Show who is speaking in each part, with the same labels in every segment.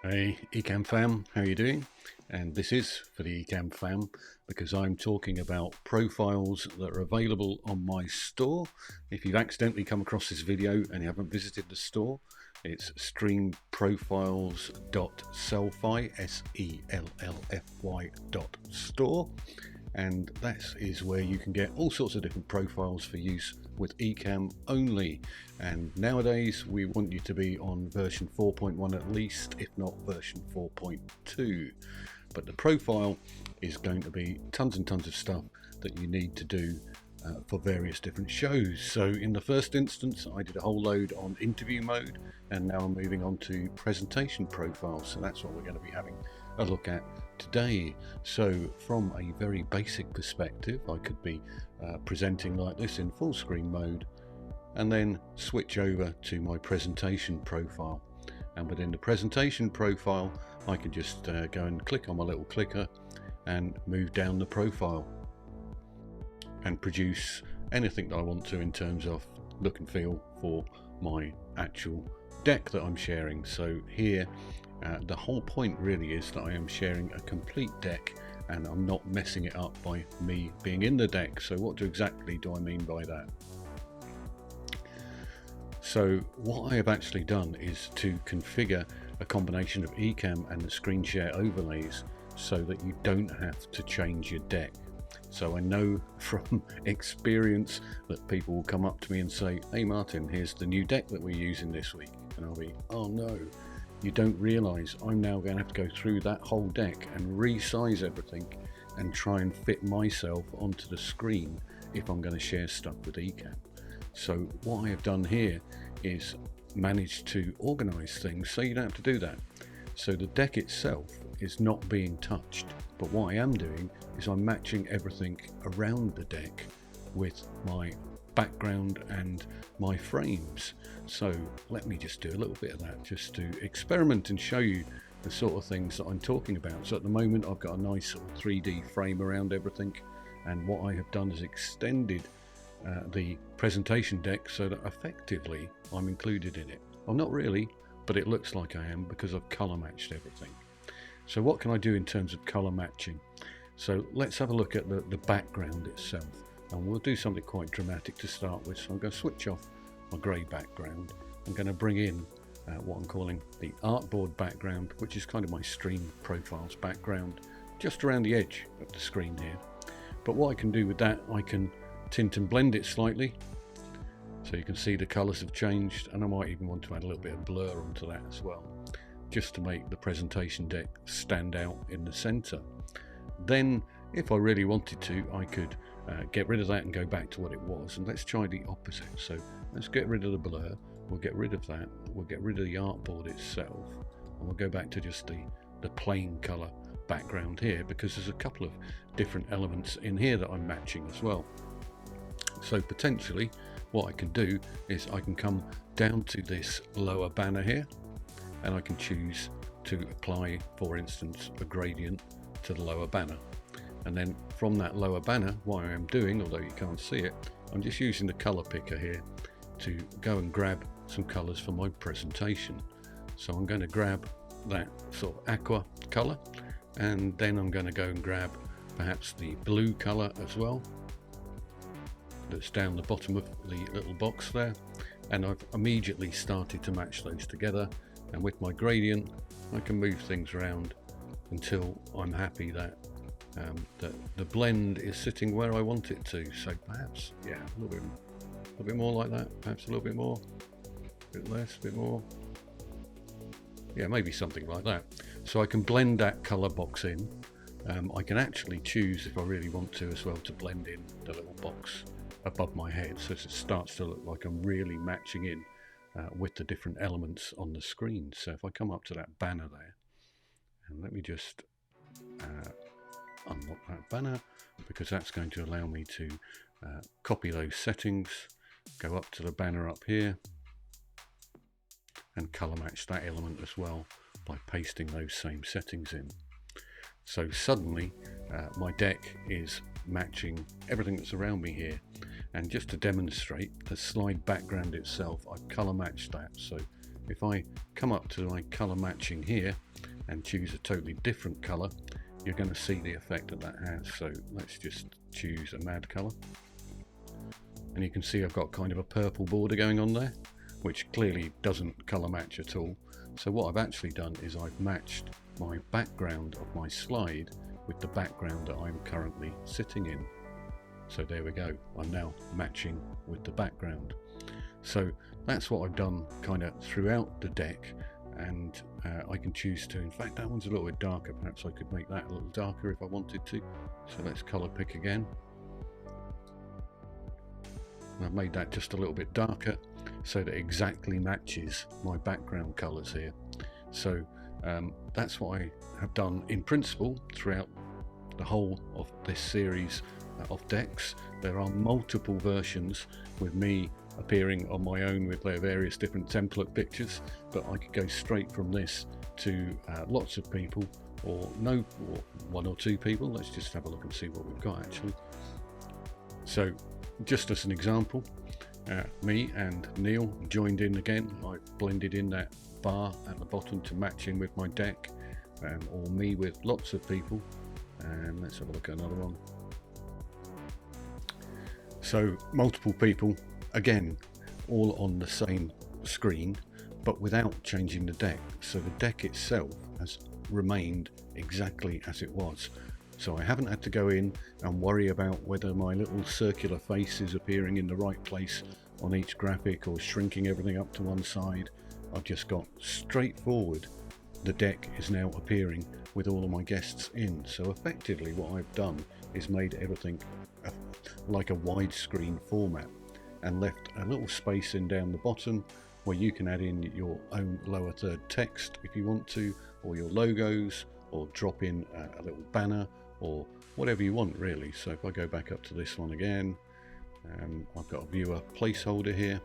Speaker 1: Hey Ecamm fam, how are you doing? And this is for the Ecamm fam because I'm talking about profiles that are available on my store. If you've accidentally come across this video and you haven't visited the store, it's streamprofiles.sellfy, sellfy.store, and that is where you can get all sorts of different profiles for use with Ecamm only. And nowadays we want you to be on version 4.1 at least, if not version 4.2. But the profile is going to be tons and tons of stuff that you need to do for various different shows. So in the first instance I did a whole load on interview mode, and now I'm moving on to presentation profiles. So that's what we're going to be having a look at today. So from a very basic perspective, I could be presenting like this in full screen mode and then switch over to my presentation profile. And within the presentation profile, I can just go and click on my little clicker and move down the profile and produce anything that I want to in terms of look and feel for my actual deck that I'm sharing. So here the whole point really is that I am sharing a complete deck and I'm not messing it up by me being in the deck. So what exactly do I mean by that? So what I have actually done is to configure a combination of Ecamm and the screen share overlays so that you don't have to change your deck. So I know from experience that people will come up to me and say, hey Martin, here's the new deck that we're using this week. And I'll be, oh no, you don't realize I'm now going to have to go through that whole deck and resize everything and try and fit myself onto the screen if I'm going to share stuff with Ecamm. So what I have done here is managed to organize things so you don't have to do that. So the deck itself is not being touched, but what I am doing is I'm matching everything around the deck with my background and my frames. So let me just do a little bit of that just to experiment and show you the sort of things that I'm talking about. So at the moment I've got a nice sort of 3D frame around everything, and what I have done is extended the presentation deck so that effectively I'm included in it. Well, not really, but it looks like I am because I've color matched everything. So what can I do in terms of color matching? So let's have a look at the background itself, and we'll do something quite dramatic to start with. So I'm going to switch off my grey background. I'm going to bring in what I'm calling the artboard background, which is kind of my stream profiles background, just around the edge of the screen here. But what I can do with that, I can tint and blend it slightly so you can see the colors have changed, and I might even want to add a little bit of blur onto that as well, just to make the presentation deck stand out in the center. Then if I really wanted to, I could get rid of that and go back to what it was, and let's try the opposite. So let's get rid of the blur, we'll get rid of that, we'll get rid of the artboard itself, and we'll go back to just the plain color background here, because there's a couple of different elements in here that I'm matching as well. So potentially what I can do is I can come down to this lower banner here, and I can choose to apply, for instance, a gradient to the lower banner. And then from that lower banner, what I am doing, although you can't see it, I'm just using the color picker here to go and grab some colors for my presentation. So I'm going to grab that sort of aqua color, and then I'm going to go and grab perhaps the blue color as well, that's down the bottom of the little box there, and I've immediately started to match those together. And with my gradient I can move things around until I'm happy that the blend is sitting where I want it to. So perhaps, yeah, a little bit more like that, perhaps a little bit more, a bit less, a bit more, yeah, maybe something like that. So I can blend that color box in. I can actually choose, if I really want to as well, to blend in the little box above my head, so it starts to look like I'm really matching in with the different elements on the screen. So if I come up to that banner there, and let me just unlock that banner, because that's going to allow me to copy those settings, go up to the banner up here and color match that element as well by pasting those same settings in. So suddenly my deck is matching everything that's around me here. And just to demonstrate the slide background itself, I've color matched that. So if I come up to my color matching here, and choose a totally different color, you're going to see the effect that that has. So let's just choose a mad color, and you can see I've got kind of a purple border going on there, which clearly doesn't color match at all. So what I've actually done is I've matched my background of my slide with the background that I'm currently sitting in. So there we go, I'm now matching with the background. So that's what I've done kind of throughout the deck, and I can choose to, in fact that one's a little bit darker, perhaps I could make that a little darker if I wanted to. So let's color pick again. And I've made that just a little bit darker so that it exactly matches my background colors here. So that's what I have done in principle throughout the whole of this series of decks. There are multiple versions with me appearing on my own with their various different template pictures, but I could go straight from this to lots of people, or one or two people. Let's just have a look and see what we've got actually. So just as an example, me and Neil joined in again. I've blended in that bar at the bottom to match in with my deck, or me with lots of people. And let's have a look at another one. So multiple people, again, all on the same screen, but without changing the deck. So the deck itself has remained exactly as it was. So I haven't had to go in and worry about whether my little circular face is appearing in the right place on each graphic or shrinking everything up to one side. I've just got straightforward. The deck is now appearing with all of my guests in. So effectively what I've done is made everything like a widescreen format, and left a little space in down the bottom where you can add in your own lower third text if you want to, or your logos, or drop in a little banner, or whatever you want really. So if I go back up to this one again, I've got a viewer placeholder here,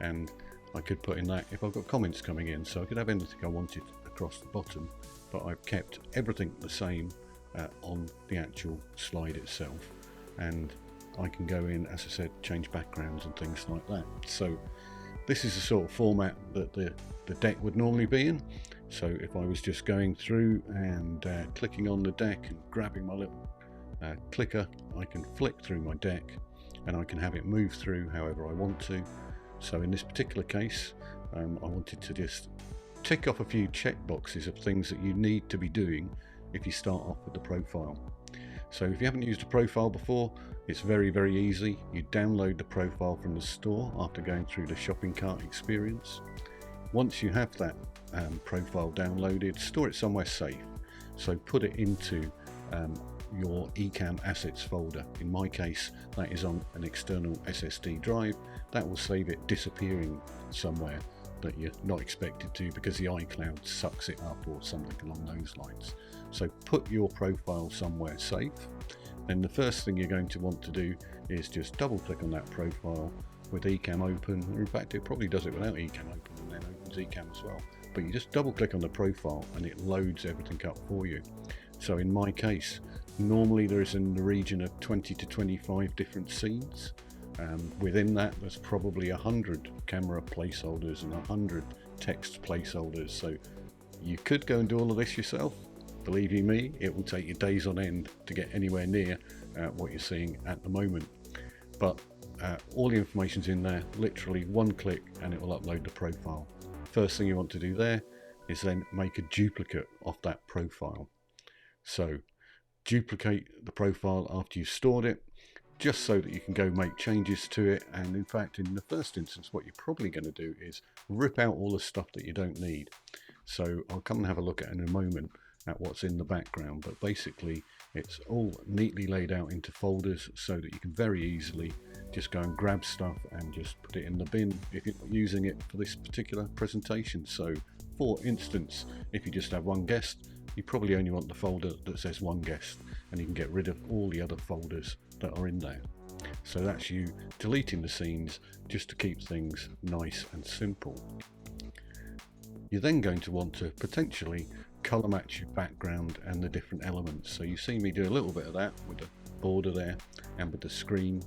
Speaker 1: and I could put in that if I've got comments coming in, so I could have anything I wanted across the bottom, but I've kept everything the same on the actual slide itself. And I can go in, as I said, change backgrounds and things like that. So this is the sort of format that the deck would normally be in. So if I was just going through and clicking on the deck and grabbing my little clicker, I can flick through my deck and I can have it move through however I want to. So in this particular case, I wanted to just tick off a few check boxes of things that you need to be doing if you start off with the profile. So if you haven't used a profile before, it's very, very easy. You download the profile from the store after going through the shopping cart experience. Once you have that profile downloaded, store it somewhere safe. So put it into your Ecamm assets folder. In my case, that is on an external SSD drive. That will save it disappearing somewhere that you're not expected to, because the iCloud sucks it up or something along those lines. So put your profile somewhere safe. Then the first thing you're going to want to do is just double click on that profile with Ecamm open. In fact, it probably does it without Ecamm open and then opens Ecamm as well. But you just double click on the profile and it loads everything up for you. So in my case, normally there is in the region of 20 to 25 different scenes. Within that, there's probably 100 camera placeholders and 100 text placeholders. So you could go and do all of this yourself. Believe you me, it will take you days on end to get anywhere near what you're seeing at the moment. But all the information's in there, literally one click and it will upload the profile. First thing you want to do there is then make a duplicate of that profile. So duplicate the profile after you've stored it, just so that you can go make changes to it. And in fact, in the first instance, what you're probably going to do is rip out all the stuff that you don't need. So I'll come and have a look at in a moment at what's in the background, but basically it's all neatly laid out into folders so that you can very easily just go and grab stuff and just put it in the bin if you're not using it for this particular presentation. So for instance, if you just have one guest, you probably only want the folder that says one guest, and you can get rid of all the other folders that are in there. So that's you deleting the scenes just to keep things nice and simple. You're then going to want to potentially color match your background and the different elements. So you see me do a little bit of that with the border there and with the screen,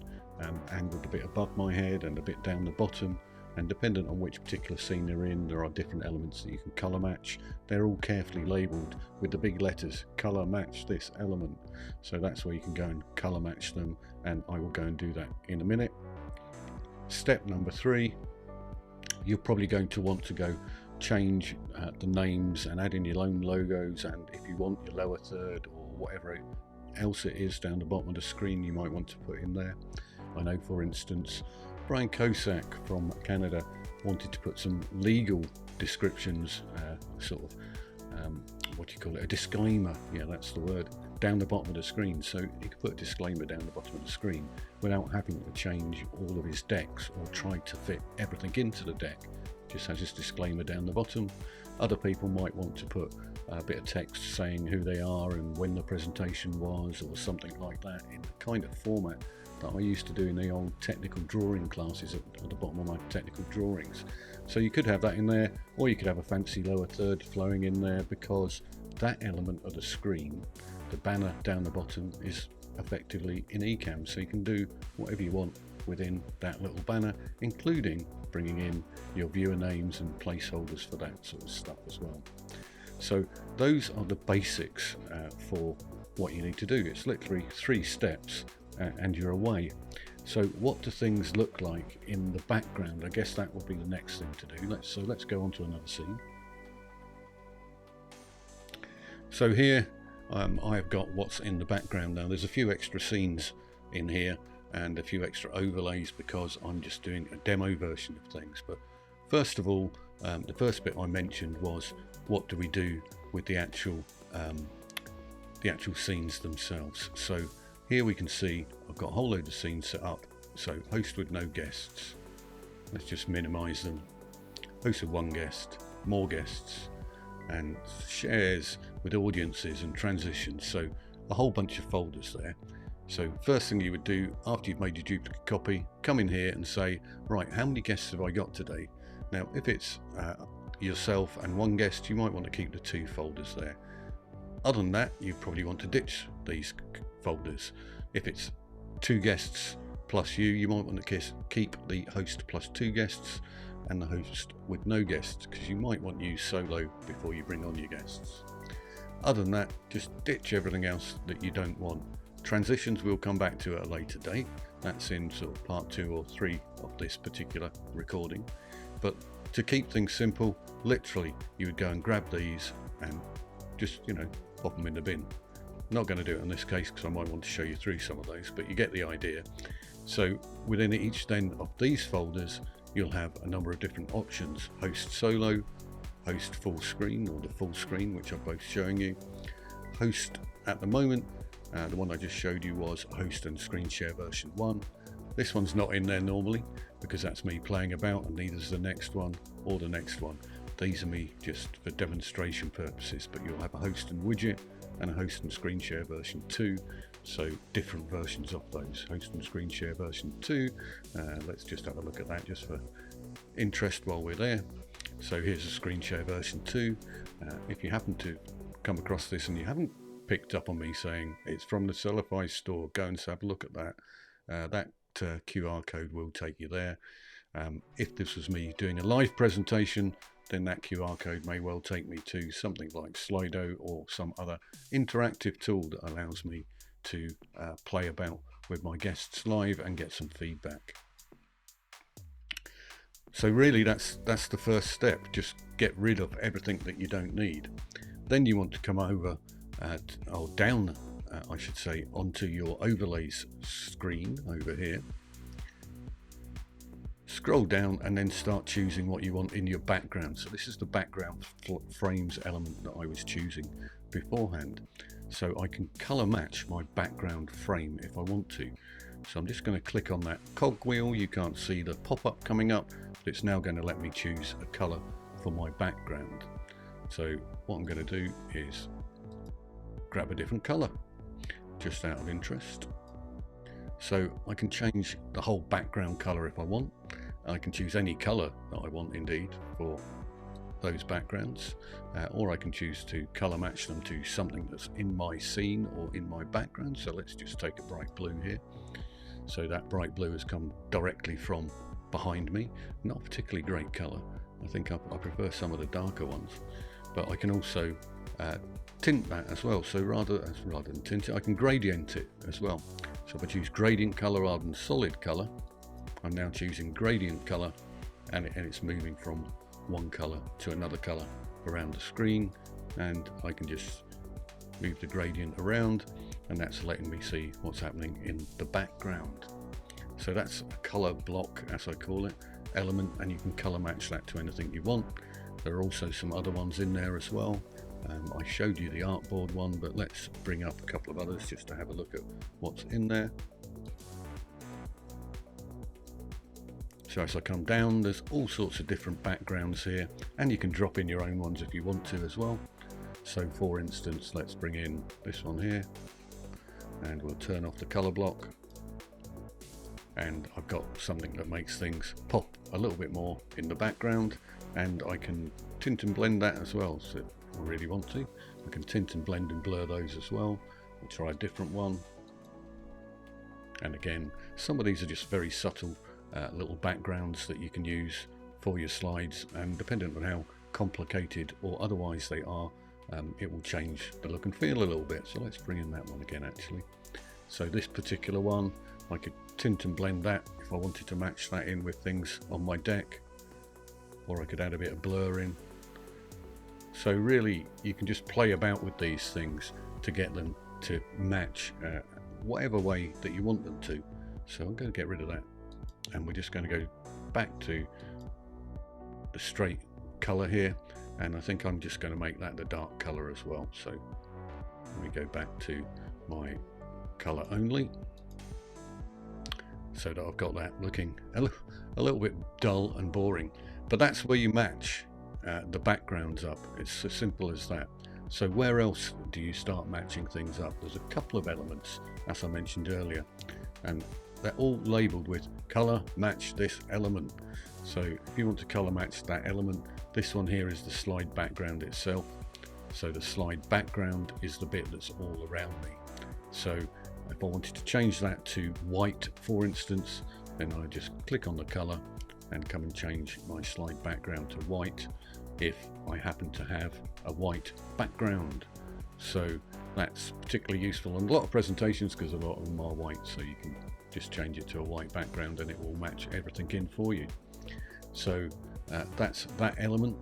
Speaker 1: and with a bit above my head and a bit down the bottom, and dependent on which particular scene they're in, there are different elements that you can color match. They're all carefully labeled with the big letters, color match this element. So that's where you can go and color match them, and I will go and do that in a minute. Step number 3, you're probably going to want to go change the names and add in your own logos, and if you want your lower third or whatever else it is down the bottom of the screen you might want to put in there. I know, for instance, Brian Kosak from Canada wanted to put some legal descriptions, what do you call it, a disclaimer, yeah, that's the word, down the bottom of the screen. So he could put a disclaimer down the bottom of the screen without having to change all of his decks or try to fit everything into the deck. Just has this disclaimer down the bottom. Other people might want to put a bit of text saying who they are and when the presentation was, or something like that, in the kind of format that I used to do in the old technical drawing classes at the bottom of my technical drawings. So you could have that in there, or you could have a fancy lower third flowing in there, because that element of the screen, the banner down the bottom, is effectively in Ecamm, so you can do whatever you want within that little banner, including bringing in your viewer names and placeholders for that sort of stuff as well. So those are the basics for what you need to do. It's literally 3 steps and you're away. So what do things look like in the background? I guess that will be the next thing to do. Let's go on to another scene. So here I've got what's in the background now. There's a few extra scenes in here and a few extra overlays because I'm just doing a demo version of things. But first of all, the first bit I mentioned was, what do we do with the actual scenes themselves? So here we can see I've got a whole load of scenes set up. So host with no guests, let's just minimize them. Host with 1 guest, more guests, and shares with audiences and transitions. So a whole bunch of folders there. So first thing you would do after you've made your duplicate copy, come in here and say, right, how many guests have I got today? Now if it's yourself and 1 guest, you might want to keep the 2 folders there. Other than that, you probably want to ditch these folders. If it's 2 guests plus you might want to keep the host plus 2 guests and the host with no guests, because you might want to use solo before you bring on your guests. Other than that, just ditch everything else that you don't want. Transitions we'll come back to at a later date. That's in sort of part 2 or 3 of this particular recording. But to keep things simple, literally you would go and grab these and just, pop them in the bin. I'm not going to do it in this case because I might want to show you through some of those, but you get the idea. So within each then of these folders, you'll have a number of different options: host solo, host full screen, or the full screen, which I'm both showing you. Host at the moment, the one I just showed you was host and screen share version 1. This one's not in there normally because that's me playing about, and neither is the next one or the next one. These are me just for demonstration purposes, but you'll have a host and widget and a host and screen share version 2. So different versions of those. Host and screen share version 2. Let's just have a look at that just for interest while we're there. So here's a screen share version 2. If you happen to come across this and you haven't picked up on me saying it's from the Sellify store, go and have a look at that. That QR code will take you there. If this was me doing a live presentation, then that QR code may well take me to something like Slido or some other interactive tool that allows me to play about with my guests live and get some feedback. So really that's the first step. Just get rid of everything that you don't need. Then you want to come over down onto your overlays screen over here. Scroll down and then start choosing what you want in your background. So this is the background frames element that I was choosing beforehand. So I can color match my background frame if I want to. So I'm just going to click on that cogwheel. You can't see the pop-up coming up, but it's now going to let me choose a color for my background. So what I'm going to do is grab a different color, just out of interest. So I can change the whole background color if I want. I can choose any color that I want indeed for those backgrounds, or I can choose to color match them to something that's in my scene or in my background. So let's just take a bright blue here. So that bright blue has come directly from behind me. Not a particularly great colour. I think I prefer some of the darker ones, but I can also tint that as well. So rather than tint it, I can gradient it as well. So if I choose gradient colour rather than solid colour, I'm now choosing gradient colour, and it's moving from one colour to another colour around the screen, and I can just move the gradient around, and that's letting me see what's happening in the background. So that's a colour block, as I call it, element, and you can colour match that to anything you want. There are also some other ones in there as well. I showed you the artboard one, but let's bring up a couple of others just to have a look at what's in there. So as I come down, there's all sorts of different backgrounds here, and you can drop in your own ones if you want to as well. So for instance, let's bring in this one here, and we'll turn off the color block, and I've got something that makes things pop a little bit more in the background, and I can tint and blend that as well. So if I really want to, I can tint and blend and blur those as well. We'll try a different one, and again, some of these are just very subtle little backgrounds that you can use for your slides, and depending on how complicated or otherwise they are, it will change the look and feel a little bit. So let's bring in that one again actually. So this particular one, I could tint and blend that if I wanted to match that in with things on my deck, or I could add a bit of blur in. So really you can just play about with these things to get them to match whatever way that you want them to. So I'm going to get rid of that, and we're just going to go back to the straight color here, and I think I'm just going to make that the dark color as well. So let me go back to my color only, so that I've got that looking a little bit dull and boring, but that's where you match the backgrounds up. It's as simple as that. So where else do you start matching things up? There's a couple of elements, as I mentioned earlier, and they're all labeled with color match this element. So if you want to color match that element, this one here is the slide background itself. So the slide background is the bit that's all around me. So if I wanted to change that to white, for instance, then I just click on the color and come and change my slide background to white if I happen to have a white background. So that's particularly useful in a lot of presentations because a lot of them are white, so you can just change it to a white background and it will match everything in for you. So that's that element.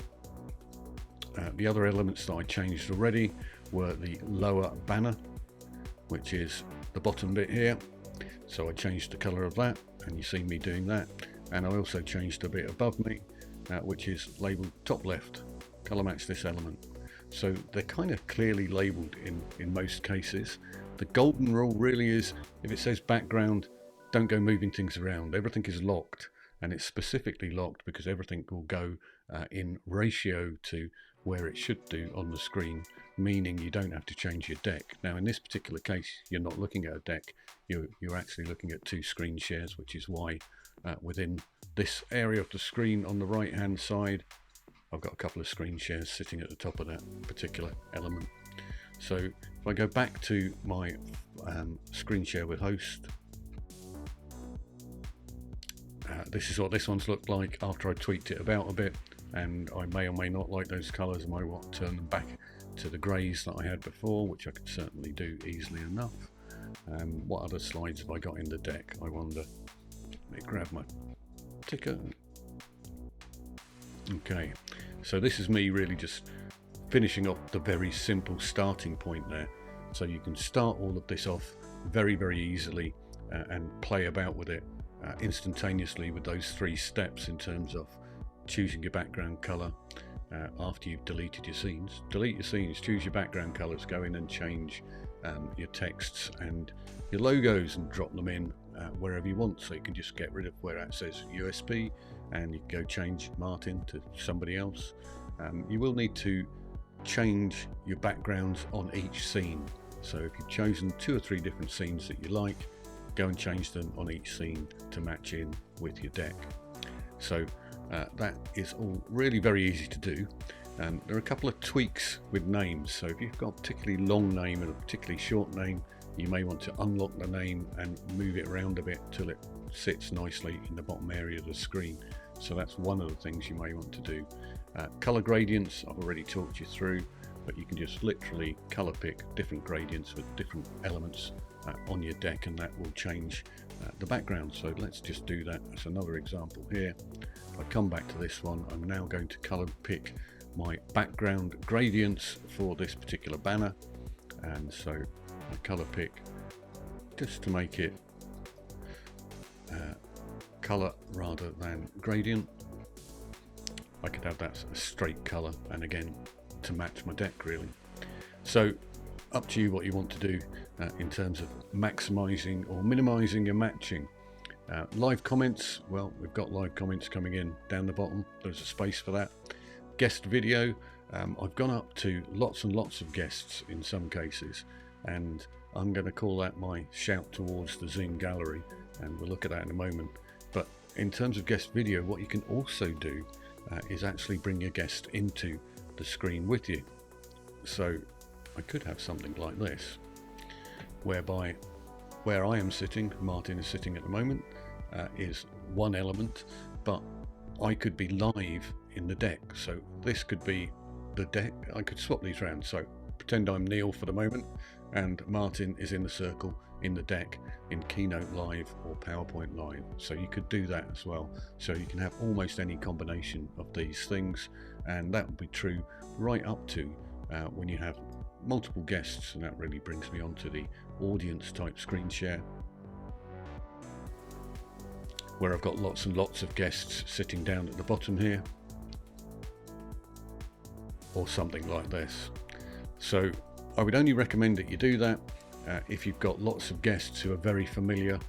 Speaker 1: The other elements that I changed already were the lower banner, which is the bottom bit here. So I changed the color of that, and you see me doing that. And I also changed a bit above me, which is labeled top left, color match this element. So they're kind of clearly labeled in most cases. The golden rule really is, if it says background, don't go moving things around. Everything is locked, and it's specifically locked because everything will go in ratio to where it should do on the screen, meaning you don't have to change your deck. Now in this particular case, you're not looking at a deck, you're actually looking at two screen shares, which is why within this area of the screen on the right hand side, I've got a couple of screen shares sitting at the top of that particular element. So if I go back to my screen share with host, this is what this one's looked like after I tweaked it about a bit, and I may or may not like those colours. I might want to turn them back to the greys that I had before, which I could certainly do easily enough. What other slides have I got in the deck, I wonder? Let me grab my ticker. Okay, so this is me really just finishing off the very simple starting point there. So you can start all of this off very, very easily and play about with it instantaneously with those 3 steps in terms of choosing your background color after you've deleted your scenes. Delete your scenes, choose your background colors, go in and change your texts and your logos and drop them in wherever you want. So you can just get rid of where it says USB and you can go change Martin to somebody else. You will need to change your backgrounds on each scene. So if you've chosen 2 or 3 different scenes that you like, go and change them on each scene to match in with your deck. So that is all really very easy to do. There are a couple of tweaks with names. So if you've got a particularly long name and a particularly short name, you may want to unlock the name and move it around a bit till it sits nicely in the bottom area of the screen. So that's one of the things you may want to do. Color gradients I've already talked you through, but you can just literally color pick different gradients with different elements on your deck, and that will change the background. So let's just do that as another example here. If I come back to this one, I'm now going to color pick my background gradients for this particular banner, and so I color pick just to make it color rather than gradient. I could have that a straight color, and again to match my deck really. So up to you what you want to do in terms of maximizing or minimizing your matching. Live comments, well, we've got live comments coming in down the bottom. There's a space for that. Guest video, I've gone up to lots and lots of guests in some cases, and I'm going to call that my shout towards the Zoom gallery, and we'll look at that in a moment. But in terms of guest video, what you can also do is actually bring your guest into the screen with you. So I could have something like this, whereby where I am sitting, Martin is sitting at the moment, is one element, but I could be live in the deck. So this could be the deck. I could swap these around. So pretend I'm Neil for the moment and Martin is in the circle in the deck in Keynote Live or PowerPoint Live. So you could do that as well. So you can have almost any combination of these things, and that will be true right up to when you have multiple guests. And that really brings me on to the audience type screen share, where I've got lots and lots of guests sitting down at the bottom here, or something like this. So I would only recommend that you do that if you've got lots of guests who are very familiar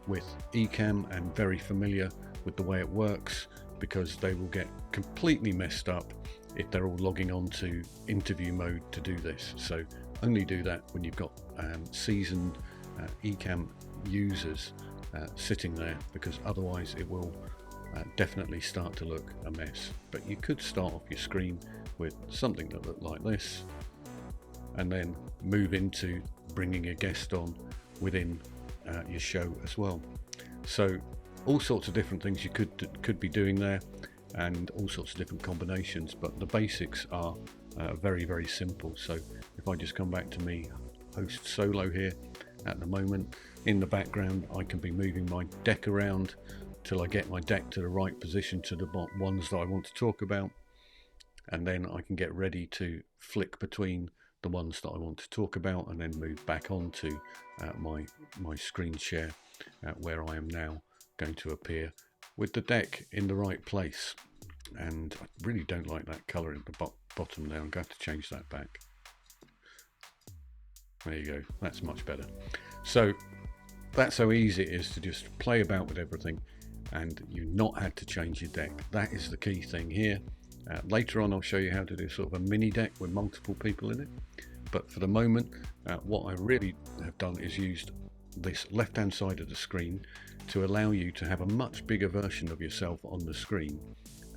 Speaker 1: with Ecamm and very familiar with the way it works, because they will get completely messed up if they're all logging on to interview mode to do this. So only do that when you've got seasoned Ecamm users sitting there, because otherwise it will definitely start to look a mess. But you could start off your screen with something that looked like this, and then move into bringing a guest on within your show as well. So all sorts of different things you could be doing there, and all sorts of different combinations, but the basics are very, very simple. So if I just come back to me, host solo here at the moment, in the background I can be moving my deck around till I get my deck to the right position to the ones that I want to talk about, and then I can get ready to flick between the ones that I want to talk about, and then move back onto my screen share where I am now going to appear with the deck in the right place. And I really don't like that color at the bottom there. I'm going to change that back. There you go, that's much better. So that's how easy it is to just play about with everything, and you've not had to change your deck. That is the key thing here. Later on I'll show you how to do sort of a mini deck with multiple people in it, but for the moment what I really have done is used this left hand side of the screen to allow you to have a much bigger version of yourself on the screen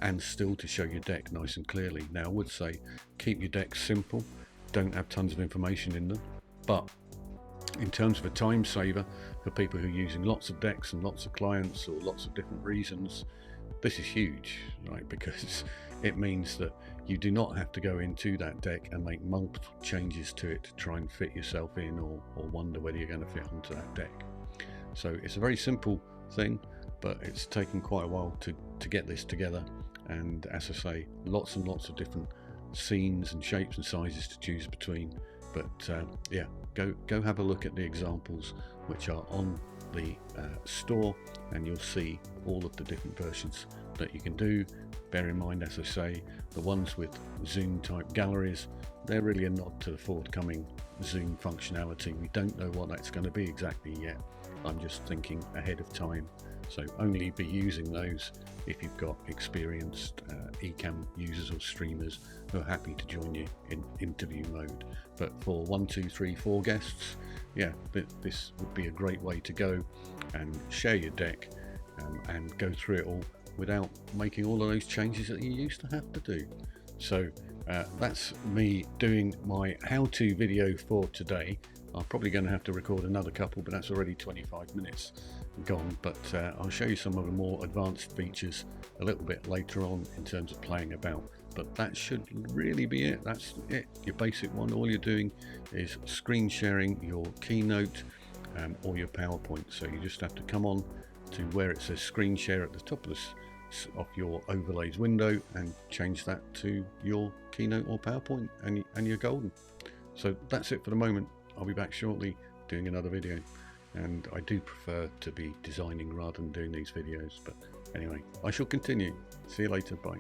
Speaker 1: and still to show your deck nice and clearly. Now I would say keep your decks simple, don't have tons of information in them, but in terms of a time saver for people who are using lots of decks and lots of clients or lots of different reasons, this is huge, right? Because it means that you do not have to go into that deck and make multiple changes to it to try and fit yourself in, or wonder whether you're going to fit onto that deck. So it's a very simple thing, but it's taken quite a while to get this together. And as I say, lots and lots of different scenes and shapes and sizes to choose between. But yeah, go have a look at the examples which are on the store, and you'll see all of the different versions that you can do. Bear in mind, as I say, the ones with Zoom type galleries, they're really a nod to the forthcoming Zoom functionality. We don't know what that's going to be exactly yet. I'm just thinking ahead of time. So only be using those if you've got experienced Ecamm users or streamers who are happy to join you in interview mode. But for 1, 2, 3, 4 guests, yeah, this would be a great way to go and share your deck and go through it all without making all of those changes that you used to have to do. So that's me doing my how-to video for today. I'm probably going to have to record another couple, but that's already 25 minutes gone. But I'll show you some of the more advanced features a little bit later on in terms of playing about. But that should really be it. That's it, your basic one. All you're doing is screen sharing your Keynote or your PowerPoint. So you just have to come on to where it says screen share at the top of your overlays window and change that to your Keynote or PowerPoint, and you're golden. So that's it for the moment. I'll be back shortly doing another video, and I do prefer to be designing rather than doing these videos, but anyway, I shall continue. See you later. Bye.